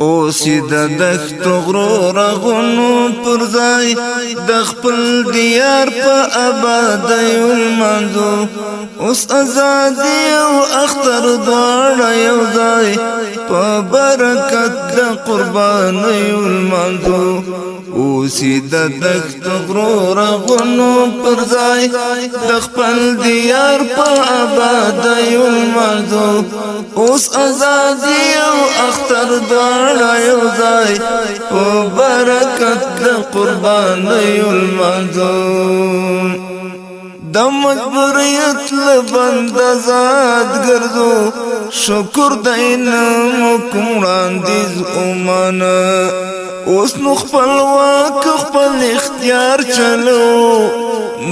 اوسی د دښتو غرو رغونو پر ځای د خپل دیار په آبادیو لمانځو اوس ازادي او اختر دواړه یو ځای په برکت د قربانیو لمانځو اوسی د دښتو غرو رغونو پر ځای د خپل دیار په آبادیو لمانځو اوس ازادي او اختر دواړه یو ځای په برکت د قربانیو لمانځو د مجبوریت لبند آزاد ګرځو شکر دینه کوم وړاندیز ومنه اوس نو خپل واک خپل اختیار چلو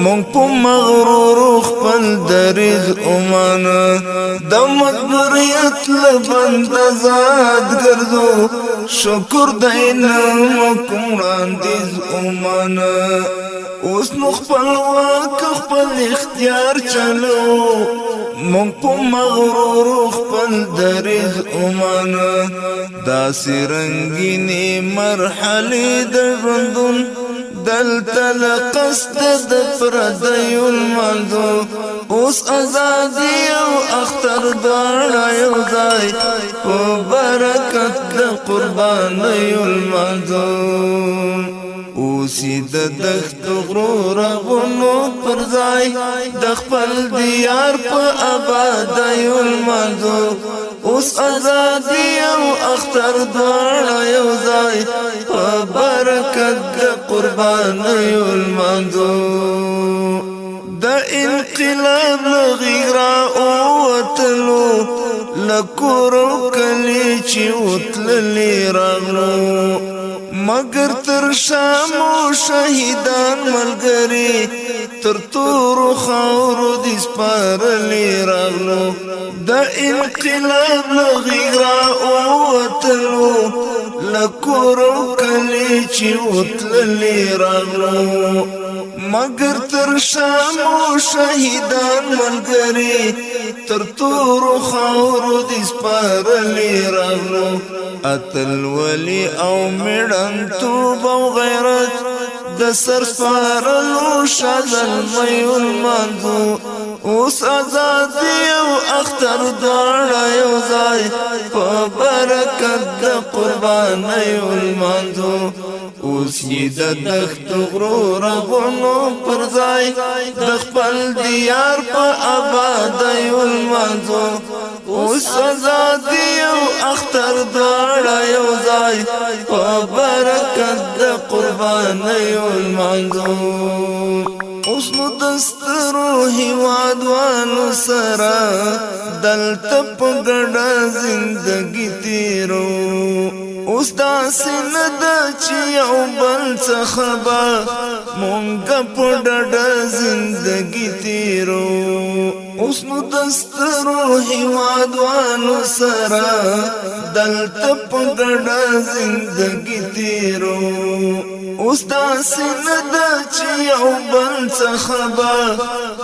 مونږ په مغرور خپل دریز ومنه د مجبوریت لبند آزاد ګرځو شکر دینه کوم وړاندیز ومنه اوس نو خپل واک خپل اختیار چلو مونږ په مغرور خپل دریز ومنه داسې رنګینې مرحلې د ژوندون دلته له قصده د پردیو لمانځو اوس ازادي او اختر دواړه یو ځای په برکت د قربانیو لمانځو اوسی د دښتو غرو رغونو پر ځای د خپل دیار په آبادیو لمانځو اوس ازادي او اختر دواړه یو ځای په برکت د قربانیو لمانځو د انقلاب لغیږ راووتلو له کورو کلي چې وتللي راغلو مگر تر شامو شهیدان ملګری تر تورو خاورو دې سپارلي راغلو د انقلاب لغیږ راووتلو له کورو کلي چې وتللي راغلو مگر تر شامو شهیدان ملګری تر تورو خاورو دې سپارلي راغلو اتل ولی او میړن توب او غیرت د سر سپارلو شازل میو لمانځو اوس ازادي او اختر دواړه یو ځای په برکت د قربانیو لمانځو اوس یې د دښتو غرو رغونو پر ځای د خپل دیار په آبادیو لمانځو اوس ازادي او اختر دواړه یو ځای په برکت د قربانیو لمانځو اوس نو دسترو هیوادوالو سره دلته په ګډه زندګي تیرو اوس داسې نه ده چې یو بل څخه به مونږ په ډډه زندګي تیرو اوس نو دسترو هیوادوالو سره دلته په ګډه زندګي تیرو اوس داسې نه ده چې یو بل څخه به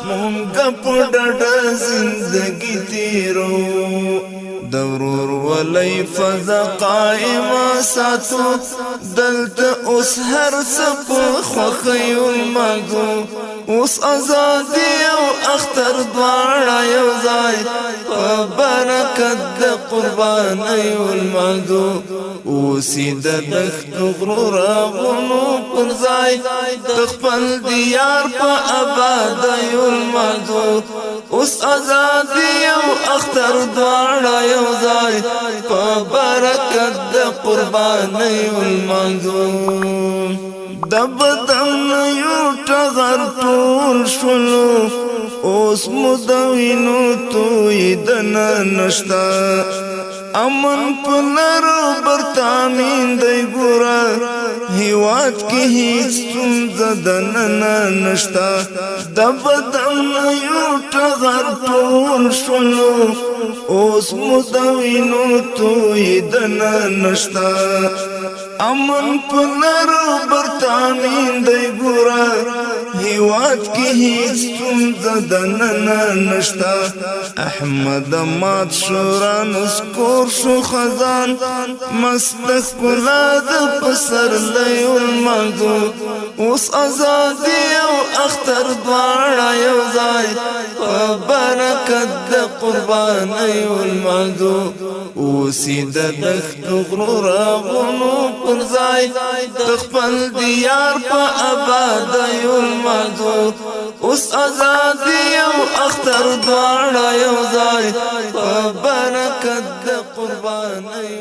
مونږ په ډډه زندګي تیرو د ورور ولی فضا قائمه ساتو دلته اوس هر څه په خوښیو لمانځو اوس ازادي او اختر دواړه یو ځای په برکت د قربانیو لمانځو اوس د دښتو غرو رغونو پر ځای د خپل دیار په آبادیو لمانځو اوس ازادي او اختر دواړه یو ځای په برکت د قربانیو لمانځو د بدن یو ټغر ټول شولو اوس مو د وینو توی دنه نشته امن په لرو برتامین دی ګوره هیواد کې هیڅ ستونزه دننه نشته د بدن یو ټغر ټول شولو اوس مدوینو توی دنا نشتا امن پلر برطانین دی گورا هیواد کی هیچ ستونزه دننه نشتا احمد مات شوران اسکور شو خزان مستخ کلا د پسر لیو المنزو اوس ازادی او اختر دواړه یو ځای په برکت د قربانی المنزو اوسی د دښتو غرو راغونو پر ځای د خپل دیار په آبادی المنزو اوس ازادي او اختر دواړه یو ځای په برکت د قربانۍ